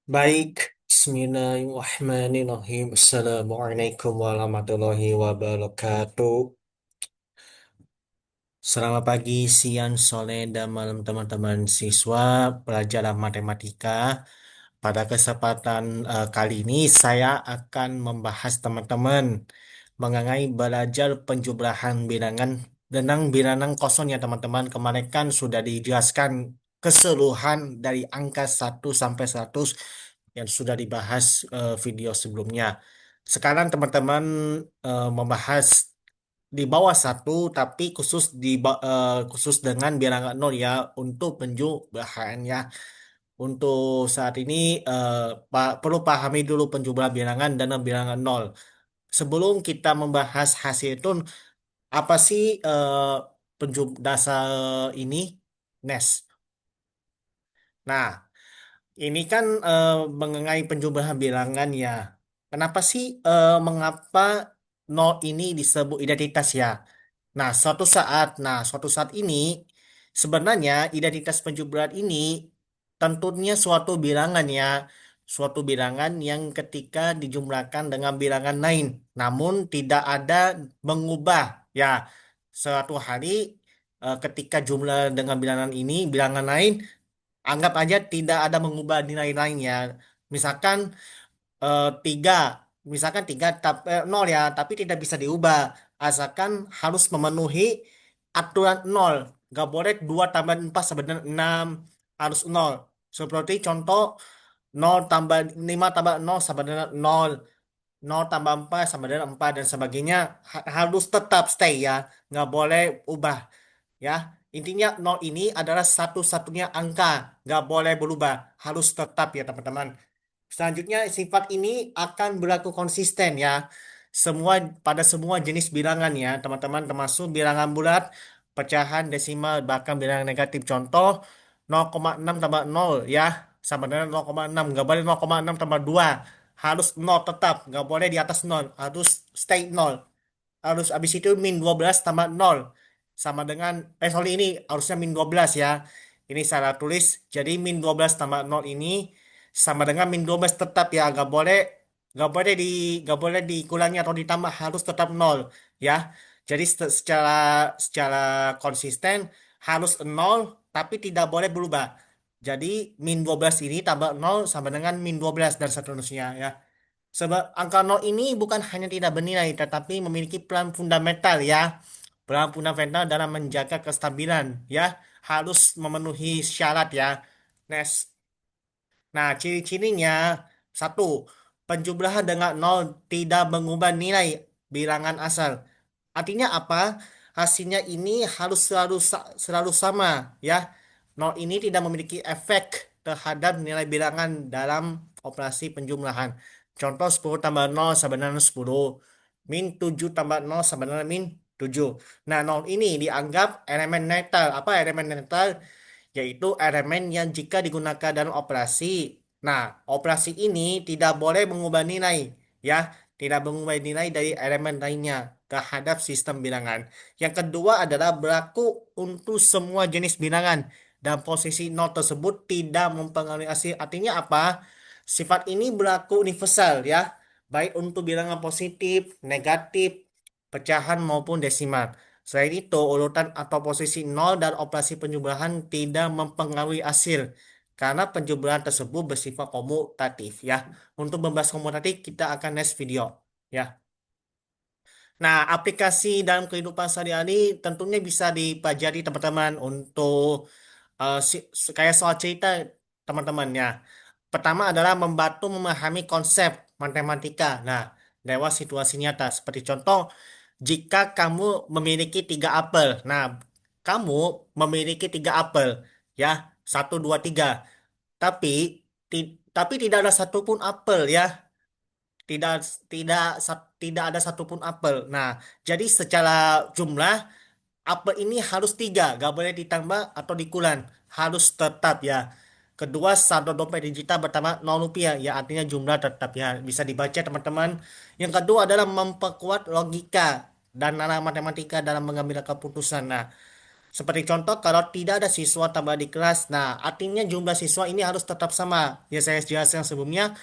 Baik, Bismillahirrahmanirrahim. Assalamualaikum warahmatullahi wabarakatuh. Selamat pagi, siang, sore, dan malam teman-teman siswa pelajaran matematika. Pada kesempatan kali ini saya akan membahas teman-teman mengenai belajar penjumlahan bilangan dengan bilangan kosong ya teman-teman. Kemarin kan sudah dijelaskan keseluruhan dari angka 1 sampai 100 yang sudah dibahas video sebelumnya. Sekarang teman-teman membahas di bawah satu tapi khusus dengan bilangan nol ya untuk penjumlahan ya. Untuk saat ini perlu pahami dulu penjumlahan bilangan dan bilangan nol. Sebelum kita membahas hasil itu, apa sih dasar ini? NES. Nah, ini kan mengenai penjumlahan bilangan ya. Kenapa sih mengapa nol ini disebut identitas ya? Suatu saat ini sebenarnya identitas penjumlahan ini tentunya suatu bilangan ya, suatu bilangan yang ketika dijumlahkan dengan bilangan lain, namun tidak ada mengubah ya. Suatu hari ketika jumlah dengan bilangan ini, bilangan lain anggap aja tidak ada mengubah nilai lainnya. Misalkan tiga, misalkan tiga nol ya, tapi tidak bisa diubah. Asalkan harus memenuhi aturan nol. Gak boleh 2 tambah 4 sama dengan 6 harus nol. Seperti contoh nol tambah 5 tambah nol sama dengan nol. Nol tambah 4 sama dengan 4 dan sebagainya harus tetap stay ya, nggak boleh ubah ya. Intinya nol ini adalah satu-satunya angka, nggak boleh berubah, harus tetap ya teman-teman. Selanjutnya, sifat ini akan berlaku konsisten ya. Pada semua jenis bilangan ya, teman-teman, termasuk bilangan bulat, pecahan, desimal, bahkan bilangan negatif. Contoh 0,6 tambah nol ya, sama dengan 0,6. Nggak boleh 0,6 tambah 2. Harus nol tetap, nggak boleh di atas nol. Harus stay nol. Harus habis itu min 12 tambah nol sama dengan sorry, ini harusnya min 12 ya. Ini salah tulis. Jadi min 12 tambah nol ini sama dengan min 12 tetap ya. Nggak boleh nggak boleh dikurangi atau ditambah, harus tetap nol ya. Jadi secara konsisten harus nol tapi tidak boleh berubah. Jadi min 12 ini tambah nol sama dengan min 12 dan seterusnya ya. Sebab angka nol ini bukan hanya tidak bernilai, tetapi memiliki peran fundamental ya. Peran fundamental dalam menjaga kestabilan ya. Harus memenuhi syarat ya. Next. Nah, ciri-cirinya satu, penjumlahan dengan nol tidak mengubah nilai bilangan asal. Artinya apa? Hasilnya ini harus selalu sama ya. Nol ini tidak memiliki efek terhadap nilai bilangan dalam operasi penjumlahan. Contoh 10 tambah nol sama dengan 10. Min 7 tambah nol sama dengan min 7. Nah, nol ini dianggap elemen netral. Apa elemen netral? Yaitu elemen yang jika digunakan dalam operasi. Nah, operasi ini tidak boleh mengubah nilai, ya, tidak mengubah nilai dari elemen lainnya terhadap sistem bilangan. Yang kedua adalah berlaku untuk semua jenis bilangan dan posisi nol tersebut tidak mempengaruhi hasil. Artinya apa? Sifat ini berlaku universal, ya, baik untuk bilangan positif, negatif, pecahan maupun desimal. Selain itu, urutan atau posisi nol dan operasi penjumlahan tidak mempengaruhi hasil karena penjumlahan tersebut bersifat komutatif ya. Untuk membahas komutatif kita akan next video ya. Nah, aplikasi dalam kehidupan sehari-hari tentunya bisa dipelajari teman-teman untuk kayak soal cerita teman-teman ya. Pertama adalah membantu memahami konsep matematika. Nah, lewat situasi nyata seperti contoh jika kamu memiliki 3 apel. Nah, kamu memiliki 3 apel, ya, satu, dua, tiga. Tapi, tapi tidak ada satupun apel, ya, tidak, tidak ada satupun apel. Nah, jadi secara jumlah apel ini harus 3, gak boleh ditambah atau dikurang, harus tetap ya. Kedua, saldo dompet digital bertambah 0 rupiah, ya artinya jumlah tetap ya. Bisa dibaca teman-teman. Yang kedua adalah memperkuat logika dan nalar matematika dalam mengambil keputusan. Nah, Seperti contoh, kalau tidak ada siswa tambah di kelas, nah artinya jumlah siswa ini harus tetap sama. Ya saya jelaskan sebelumnya,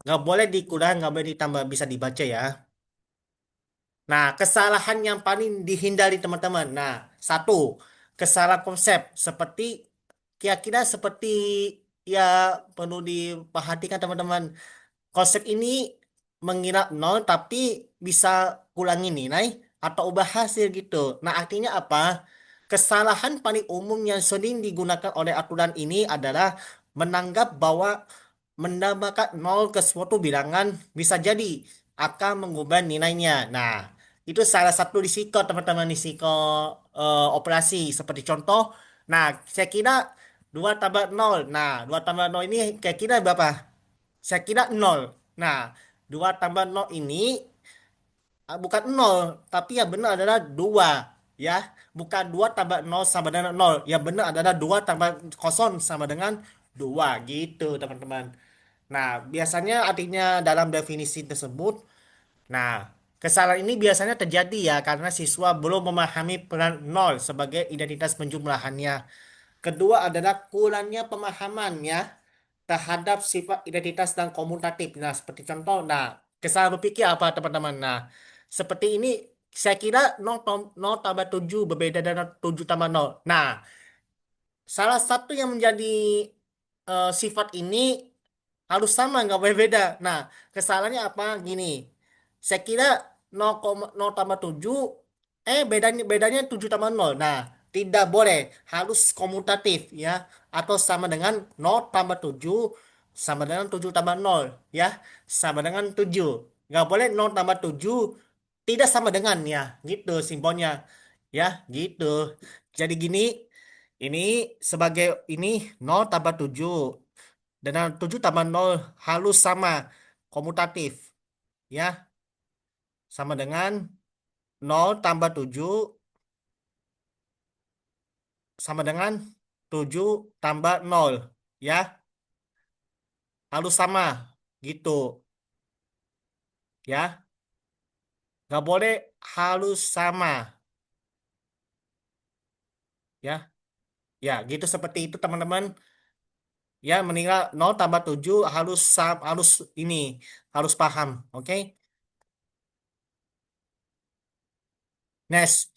nggak boleh dikurangi, nggak boleh ditambah, bisa dibaca ya. Nah, kesalahan yang paling dihindari teman-teman. Nah, satu, kesalahan konsep seperti kira-kira seperti ya perlu diperhatikan teman-teman. Konsep ini mengira nol tapi bisa kurangi nilai atau ubah hasil gitu. Nah, artinya apa? Kesalahan paling umum yang sering digunakan oleh aturan ini adalah menganggap bahwa menambahkan nol ke suatu bilangan bisa jadi akan mengubah nilainya. Nah, itu salah satu risiko teman-teman, risiko operasi. Seperti contoh, nah saya kira 2 tambah nol. Nah, 2 tambah nol ini kira-kira berapa? Saya kira nol. Nah, 2 tambah nol ini bukan nol, tapi yang benar adalah 2. Ya, bukan 2 tambah nol sama dengan nol. Yang benar adalah 2 tambah kosong sama dengan 2 gitu, teman-teman. Nah, biasanya artinya dalam definisi tersebut, nah, kesalahan ini biasanya terjadi ya karena siswa belum memahami peran nol sebagai identitas penjumlahannya. Kedua adalah kurangnya pemahaman ya terhadap sifat identitas dan komutatif. Nah, seperti contoh, nah, kesalahan berpikir apa teman-teman? Nah, seperti ini saya kira 0, 0 tambah 7 berbeda dengan 7 tambah nol. Nah, salah satu yang menjadi sifat ini harus sama, nggak boleh beda. Nah, kesalahannya apa? Gini, saya kira 0, tambah 7, bedanya bedanya 7 tambah nol. Nah, tidak boleh, harus komutatif ya, atau sama dengan 0 tambah 7 sama dengan 7 tambah nol ya, sama dengan 7. Nggak boleh 0 tambah 7 tidak sama dengan ya, gitu simbolnya ya, gitu. Jadi gini, ini sebagai ini 0 tambah 7 dengan 7 tambah nol halus sama komutatif ya, sama dengan 0 tambah 7 sama dengan 7 tambah nol ya, halus sama gitu ya, nggak boleh halus sama ya, ya gitu seperti itu teman-teman ya, meninggal 0 tambah 7 halus halus ini harus paham, oke. Next,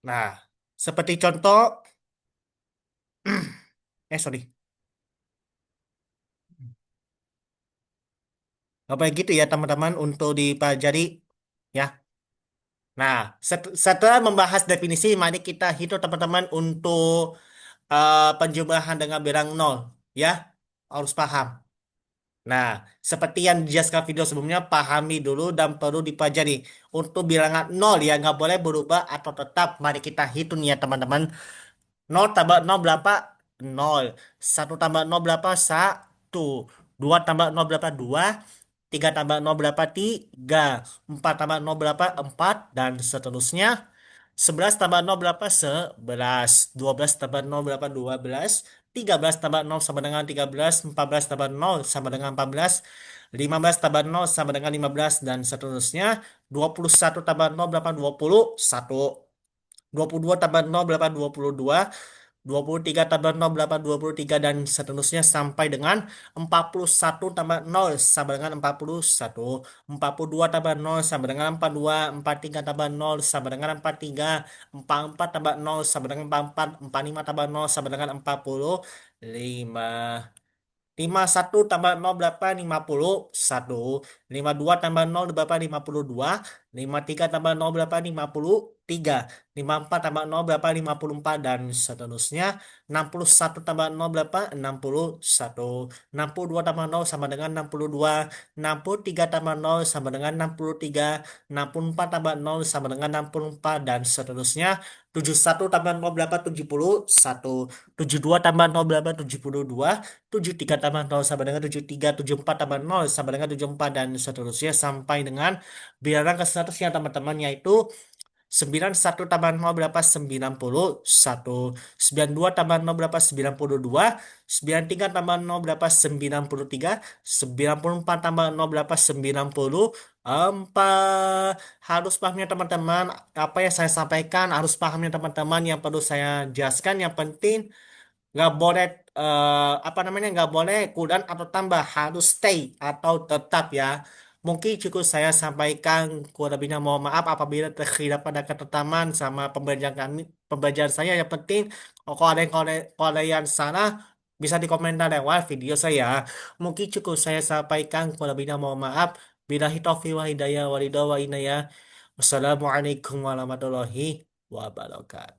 nah seperti contoh, sorry, apa gitu ya teman-teman untuk dipelajari ya. Nah, setelah membahas definisi, mari kita hitung teman-teman untuk penjumlahan dengan bilangan nol ya, harus paham. Nah, seperti yang dijelaskan video sebelumnya, pahami dulu dan perlu dipelajari. Untuk bilangan nol ya nggak boleh berubah atau tetap. Mari kita hitung ya teman-teman. 0 tambah 0 berapa? Nol. 1 tambah 0 berapa? Satu. 2 tambah 0 berapa? Dua. 3 tambah 0 berapa? Tiga. 4 tambah 0 berapa? Empat. Dan seterusnya. 11 tambah 0 berapa? 11. 12 tambah 0 berapa? 12. 13 tambah 0 sama dengan 13. 14 tambah 0 sama dengan 14. 15 tambah 0 sama dengan 15. Dan seterusnya. 21 tambah 0 berapa? 21. 22 tambah 0 berapa? 22. 23 tambah 0 berapa? 23 dan seterusnya sampai dengan 41 tambah 0 sama dengan 41. 42 tambah 0 sama dengan 42. 43 tambah 0 sama dengan 43. 44 tambah 0 sama dengan 44. 45 tambah 0 sama dengan 45. 51 tambah 0 berapa? 51. 52 tambah 0 berapa? 52. 53 tambah 0 berapa? 53. 54 tambah 0 berapa? 54 dan seterusnya. 61 tambah 0 berapa? 61. 62 tambah 0 sama dengan 62. 63 tambah 0 sama dengan 63. 64 tambah 0 sama dengan 64 dan seterusnya. 71 tambah 0 berapa? 71. 72 tambah 0 berapa? 72. 73 tambah 0 sama dengan 73. 74 tambah 0 sama dengan 74 dan seterusnya sampai dengan bilangan ke 100 ya teman-teman, yaitu 91 tambah 0 berapa? 91. 92 tambah 0 berapa? 92. 93 tambah 0 berapa? 93. 94 tambah 0 berapa? 90. Harus pahamnya teman-teman apa yang saya sampaikan, harus pahamnya teman-teman yang perlu saya jelaskan. Yang penting nggak boleh apa namanya nggak boleh kurang atau tambah, harus stay atau tetap ya. Mungkin cukup saya sampaikan, kurang lebihnya mohon maaf apabila terkira pada ketetapan sama pembelajaran kami, pembelajaran saya. Yang penting kalau ada yang salah bisa dikomentar lewat video saya. Mungkin cukup saya sampaikan, kurang lebihnya mohon maaf. Billahi taufiq wa hidayah wa ridha wa inayah. Wassalamualaikum warahmatullahi wabarakatuh.